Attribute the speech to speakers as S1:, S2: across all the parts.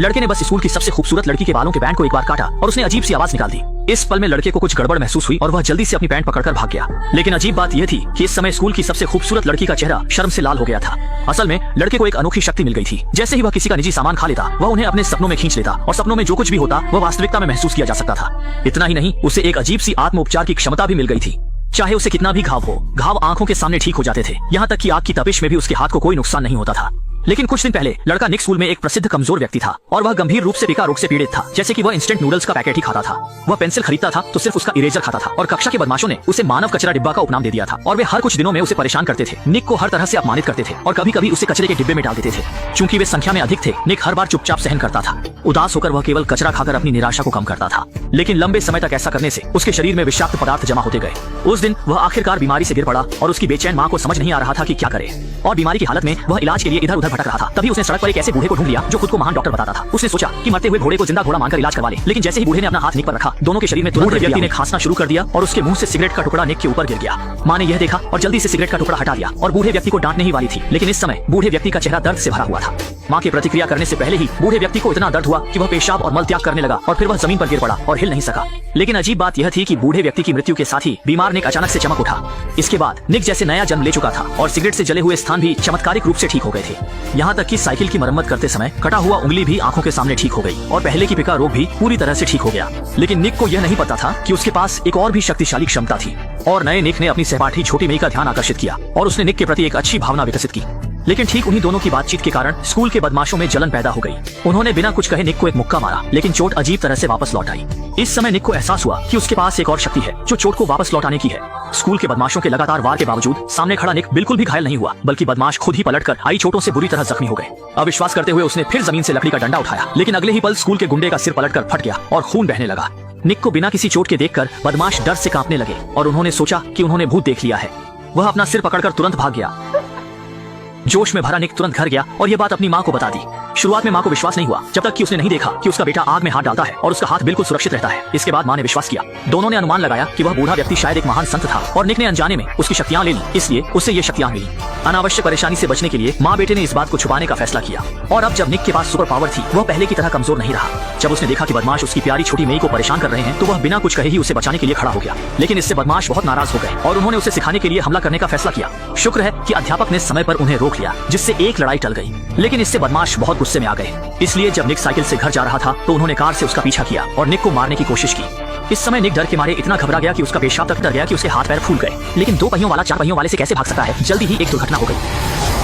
S1: लड़के ने बस स्कूल की सबसे खूबसूरत लड़की के बालों के बैंड को एक बार काटा और उसने अजीब सी आवाज निकाल दी। इस पल में लड़के को कुछ गड़बड़ महसूस हुई और वह जल्दी से अपनी पैंट पकड़कर भाग गया। लेकिन अजीब बात यह थी कि इस समय स्कूल की सबसे खूबसूरत लड़की का चेहरा शर्म से लाल हो गया था। असल में लड़के को एक अनोखी शक्ति मिल गई थी। जैसे ही वह किसी का निजी सामान खा लेता, वह उन्हें अपने सपनों में खींच लेता और सपनों में जो कुछ भी होता वह वास्तविकता में महसूस किया जा सकता था। इतना ही नहीं, उसे एक अजीब सी आत्म उपचार की क्षमता भी मिल गई थी। चाहे उसे कितना भी घाव हो, घाव आंखों के सामने ठीक हो जाते थे। यहाँ तक कि आग की तपिश में भी उसके हाथ को कोई नुकसान नहीं होता था। लेकिन कुछ दिन पहले लड़का निक स्कूल में एक प्रसिद्ध कमजोर व्यक्ति था और वह गंभीर रूप से पिका रोग से पीड़ित था। जैसे कि वह इंस्टेंट नूडल्स का पैकेट ही खाता था। वह पेंसिल खरीदता था तो सिर्फ उसका इरेजर खाता था और कक्षा के बदमाशों ने उसे मानव कचरा डिब्बा का उपनाम दे दिया था और वे हर कुछ दिनों में उसे परेशान करते थे। निक को हर तरह से अपमानित करते थे और कभी कभी उसे कचरे के डिब्बे में डाल देते थे। चूंकि वे संख्या में अधिक थे, निक हर बार चुपचाप सहन करता था। उदास होकर वह केवल कचरा खाकर अपनी निराशा को कम करता था। लेकिन लंबे समय तक ऐसा करने से उसके शरीर में विषाक्त पदार्थ जमा होते गए। उस दिन वह आखिरकार बीमारी से गिर पड़ा और उसकी बेचैन माँ को समझ नहीं आ रहा था कि क्या करे। और बीमारी की हालत में वह इलाज के लिए इधर उधर भटक रहा था। तभी उसने सड़क पर एक ऐसे बूढ़े को ढूंढ लिया जो खुद को महान डॉक्टर बताता था। उसने सोचा कि मरते हुए घोड़े को जिंदा घोड़ा मानकर इलाज करवा ले। लेकिन जैसे ही बूढ़े ने अपना हाथ निक पर रखा, दोनों के शरीर में तुरंत व्यक्ति ने खांसना शुरू कर दिया और उसके मुंह से सिगरेट का टुकड़ा निक के ऊपर गिर गया। माँ ने यह देखा और जल्दी से सिगरेट का टुकड़ा हटा दिया और बूढ़े व्यक्ति को डांटने ही वाली थी। लेकिन इस समय बूढ़े व्यक्ति का चेहरा दर्द से भरा हुआ था। माँ की प्रतिक्रिया करने से पहले ही बूढ़े व्यक्ति को इतना दर्द हुआ कि वह पेशाब और मल त्याग करने लगा और फिर वह जमीन पर गिर पड़ा और हिल नहीं सका। लेकिन अजीब बात यह थी कि बूढ़े व्यक्ति की मृत्यु के साथ ही बीमार निक अचानक से चमक उठा। इसके बाद निक जैसे नया जन्म ले चुका था और सिगरेट से जले हुए स्थान भी चमत्कारिक रूप से ठीक हो गए थे। यहाँ तक कि साइकिल की मरम्मत करते समय कटा हुआ उंगली भी आंखों के सामने ठीक हो गई और पहले की पिका रोग भी पूरी तरह से ठीक हो गया। लेकिन निक को यह नहीं पता था कि उसके पास एक और भी शक्तिशाली क्षमता थी। और नए निक ने अपनी सहपाठी छोटी मई का ध्यान आकर्षित किया और उसने निक के प्रति एक अच्छी भावना विकसित की। लेकिन ठीक उन्हीं दोनों की बातचीत के कारण स्कूल के बदमाशों में जलन पैदा हो गई। उन्होंने बिना कुछ कहे निक को एक मुक्का मारा, लेकिन चोट अजीब तरह से वापस लौट आई। इस समय निक को एहसास हुआ कि उसके पास एक और शक्ति है जो चोट को वापस लौटाने की है। स्कूल के बदमाशों के लगातार वार के बावजूद सामने खड़ा निक बिल्कुल भी घायल नहीं हुआ, बल्कि बदमाश खुद ही पलटकर आई चोटों से बुरी तरह जख्मी हो गए। अविश्वास करते हुए उसने फिर जमीन से लकड़ी का डंडा उठाया, लेकिन अगले ही पल स्कूल के गुंडे का सिर पलटकर फट गया और खून बहने लगा। निक को बिना किसी चोट के देखकर बदमाश डर से कांपने लगे और उन्होंने सोचा कि उन्होंने भूत देख लिया है। वह अपना सिर पकड़कर तुरंत भाग गया। जोश में भरा निक तुरंत घर गया और यह बात अपनी माँ को बता दी। शुरुआत में माँ को विश्वास नहीं हुआ जब तक कि उसने नहीं देखा कि उसका बेटा आग में हाथ डालता है और उसका हाथ बिल्कुल सुरक्षित रहता है। इसके बाद माँ ने विश्वास किया। दोनों ने अनुमान लगाया कि वह बूढ़ा व्यक्ति शायद एक महान संत था और निक ने अनजाने में उसकी शक्तियाँ ले ली, इसलिए उसे ये शक्तियाँ मिली। अनावश्यक परेशानी से बचने के लिए माँ बेटे ने इस बात को छुपाने का फैसला किया। और अब जब निक के पास सुपर पावर थी, वह पहले की तरह कमजोर नहीं रहा। जब उसने देखा कि बदमाश उसकी प्यारी छोटी मई को परेशान कर रहे हैं, तो वह बिना कुछ कहे ही उसे बचाने के लिए खड़ा हो गया। लेकिन इससे बदमाश बहुत नाराज हो गए और उन्होंने उसे सिखाने के लिए हमला करने का फैसला किया। शुक्र है कि अध्यापक ने समय पर उन्हें रोक लिया, जिससे एक लड़ाई टल गई। लेकिन इससे बदमाश बहुत गुस्से में आ गए। इसलिए जब निक साइकिल से घर जा रहा था तो उन्होंने कार से उसका पीछा किया और निक को मारने की कोशिश की। इस समय निक डर के मारे इतना घबरा गया कि उसका पेशाब तक डर गया कि उसके हाथ पैर फूल गए। लेकिन 2 पहियों वाला 4 पहियों वाले से कैसे भाग सकता है। जल्दी ही एक दुर्घटना हो गई।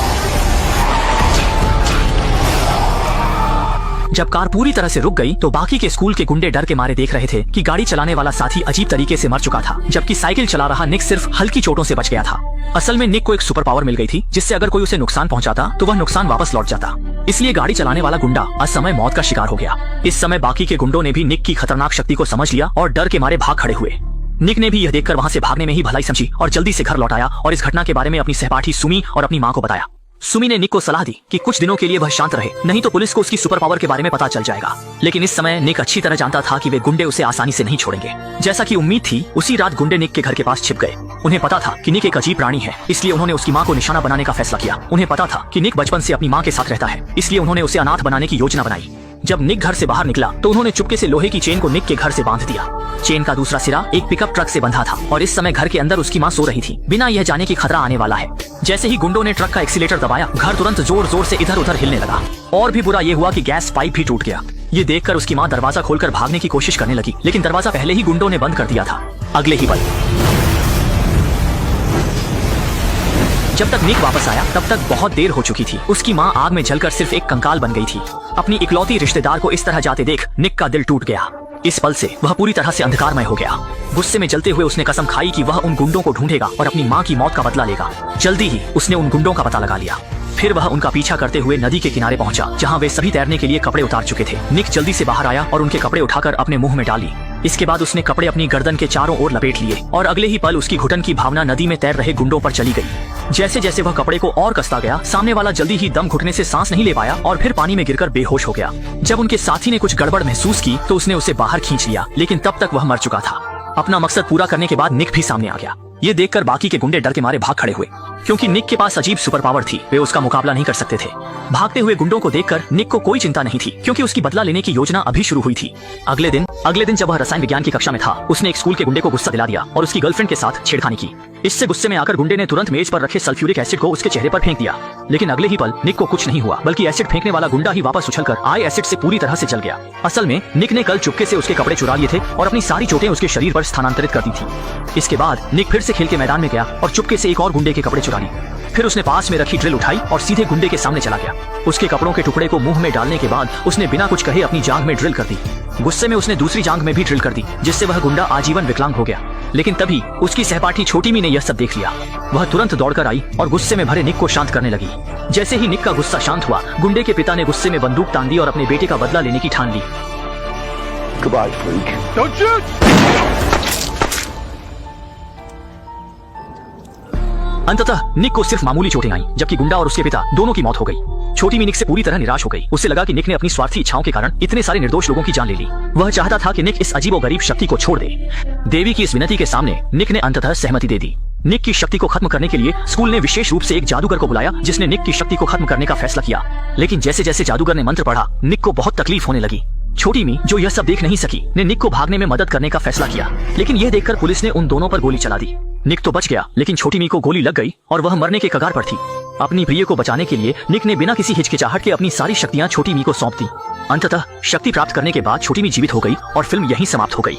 S1: जब कार पूरी तरह से रुक गई तो बाकी के स्कूल के गुंडे डर के मारे देख रहे थे कि गाड़ी चलाने वाला साथी अजीब तरीके से मर चुका था, जबकि साइकिल चला रहा निक सिर्फ हल्की चोटों से बच गया था। असल में निक को एक सुपर पावर मिल गई थी, जिससे अगर कोई उसे नुकसान पहुंचाता तो वह नुकसान वापस लौट जाता। इसलिए गाड़ी चलाने वाला गुंडा असमय मौत का शिकार हो गया। इस समय बाकी के गुंडों ने भी निक की खतरनाक शक्ति को समझ लिया और डर के मारे भाग खड़े हुए। निक ने भी यह देखकर वहां से भागने में ही भलाई समझी और जल्दी से घर लौट आया और इस घटना के बारे में अपनी सहपाठी सुमी और अपनी माँ को बताया। सुमी ने निक को सलाह दी कि कुछ दिनों के लिए वह शांत रहे, नहीं तो पुलिस को उसकी सुपर पावर के बारे में पता चल जाएगा। लेकिन इस समय निक अच्छी तरह जानता था कि वे गुंडे उसे आसानी से नहीं छोड़ेंगे। जैसा कि उम्मीद थी, उसी रात गुंडे निक के घर के पास छिप गए। उन्हें पता था कि निक एक अजीब प्राणी है, इसलिए उन्होंने उसकी माँ को निशाना बनाने का फैसला किया। उन्हें पता था कि निक बचपन से अपनी माँ के साथ रहता है, इसलिए उन्होंने उसे अनाथ बनाने की योजना बनाई। जब निक घर से बाहर निकला तो उन्होंने चुपके से लोहे की चेन को निक के घर से बांध दिया। चेन का दूसरा सिरा एक पिकअप ट्रक से बंधा था और इस समय घर के अंदर उसकी माँ सो रही थी, बिना यह जाने कि खतरा आने वाला है। जैसे ही गुंडों ने ट्रक का एक्सीलेटर दबाया, घर तुरंत जोर जोर से इधर उधर हिलने लगा। और भी बुरा ये हुआ कि गैस पाइप भी टूट गया। ये देखकर उसकी माँ दरवाजा खोलकर भागने की कोशिश करने लगी, लेकिन दरवाजा पहले ही गुंडों ने बंद कर दिया था। अगले ही पल जब तक निक वापस आया तब तक बहुत देर हो चुकी थी। उसकी माँ आग में जलकर सिर्फ एक कंकाल बन गई थी। अपनी इकलौती रिश्तेदार को इस तरह जाते देख निक का दिल टूट गया। इस पल से वह पूरी तरह से अंधकारमय हो गया। गुस्से में जलते हुए उसने कसम खाई कि वह उन गुंडों को ढूंढेगा और अपनी माँ की मौत का बदला लेगा। जल्दी ही उसने उन गुंडों का पता लगा लिया। फिर वह उनका पीछा करते हुए नदी के किनारे पहुंचा, जहां वे सभी तैरने के लिए कपड़े उतार चुके थे। निक जल्दी से बाहर आया और उनके कपड़े उठाकर अपने मुंह में डाली। इसके बाद उसने कपड़े अपनी गर्दन के चारों ओर लपेट लिए और अगले ही पल उसकी घुटन की भावना नदी में तैर रहे गुंडों पर चली गई। जैसे जैसे वह कपड़े को और कसता गया, सामने वाला जल्दी ही दम घुटने से सांस नहीं ले पाया और फिर पानी में गिरकर बेहोश हो गया। जब उनके साथी ने कुछ गड़बड़ महसूस की तो उसने उसे बाहर खींच लिया, लेकिन तब तक वह मर चुका था। अपना मकसद पूरा करने के बाद निक भी सामने आ गया। ये देखकर बाकी के गुंडे डर के मारे भाग खड़े हुए, क्योंकि निक के पास अजीब सुपर पावर थी, वे उसका मुकाबला नहीं कर सकते थे। भागते हुए गुंडों को देखकर निक को कोई चिंता नहीं थी, क्योंकि उसकी बदला लेने की योजना अभी शुरू हुई थी। अगले दिन जब वह रसायन विज्ञान की कक्षा में था, उसने एक स्कूल के गुंडे को गुस्सा दिला दिया और उसकी गर्लफ्रेंड के साथ छेड़खानी की। इससे गुस्से में आकर गुंडे ने तुरंत मेज पर रखे सल्फ्यूरिक एसिड को उसके चेहरे पर फेंक दिया, लेकिन अगले ही पल निक को कुछ नहीं हुआ, बल्कि एसिड फेंकने वाला गुंडा ही वापस उछलकर आए एसिड से पूरी तरह से जल गया। असल में निक ने कल चुपके से उसके कपड़े चुरा लिए थे और अपनी सारी चोटें उसके शरीर पर स्थानांतरित कर दी थी। इसके बाद निक फिर से खेल के मैदान में गया और चुपके से एक और गुंडे के कपड़े चुरा लिए। फिर उसने पास में रखी ड्रिल उठाई और सीधे गुंडे के सामने चला गया। उसके कपड़ों के टुकड़े को मुंह में डालने के बाद उसने बिना कुछ कहे अपनी जांघ में ड्रिल कर दी। गुस्से में उसने दूसरी जांघ में भी ड्रिल कर दी, जिससे वह गुंडा आजीवन विकलांग हो गया। लेकिन तभी उसकी सहपाठी छोटी मी ने यह सब देख लिया। वह तुरंत दौड़कर आई और गुस्से में भरे निक को शांत करने लगी। जैसे ही निक का गुस्सा शांत हुआ, गुंडे के पिता ने गुस्से में बंदूक तान दी और अपने बेटे का बदला लेने की ठान ली।
S2: Goodbye, freak. Don't shoot!
S1: अंततः निक को सिर्फ मामूली चोटें आईं, जबकि गुंडा और उसके पिता दोनों की मौत हो गई। छोटी मी निक से पूरी तरह निराश हो गई। उसे लगा कि निक ने अपनी स्वार्थी इच्छाओं के कारण इतने सारे निर्दोष लोगों की जान ले ली। वह चाहता था कि निक इस अजीबोगरीब शक्ति को छोड़ दे। देवी की इस विनती के सामने निक ने अंततः सहमति दे दी। निक की शक्ति को खत्म करने के लिए स्कूल ने विशेष रूप से एक जादूगर को बुलाया, जिसने निक की शक्ति को खत्म करने का फैसला किया। लेकिन जैसे जैसे जादूगर ने मंत्र पढ़ा, निक को बहुत तकलीफ होने लगी। छोटी मी, जो यह सब देख नहीं सकी, ने निक को भागने में मदद करने का फैसला किया। लेकिन यह देखकर पुलिस ने उन दोनों पर गोली चला दी। निक तो बच गया, लेकिन छोटी मी को गोली लग गई और वह मरने के कगार पर थी। अपनी प्रिय को बचाने के लिए निक ने बिना किसी हिचकिचाहट के अपनी सारी शक्तियां छोटी मी को सौंप दी। अंततः शक्ति प्राप्त करने के बाद छोटी मी जीवित हो गई और फिल्म यहीं समाप्त हो गई।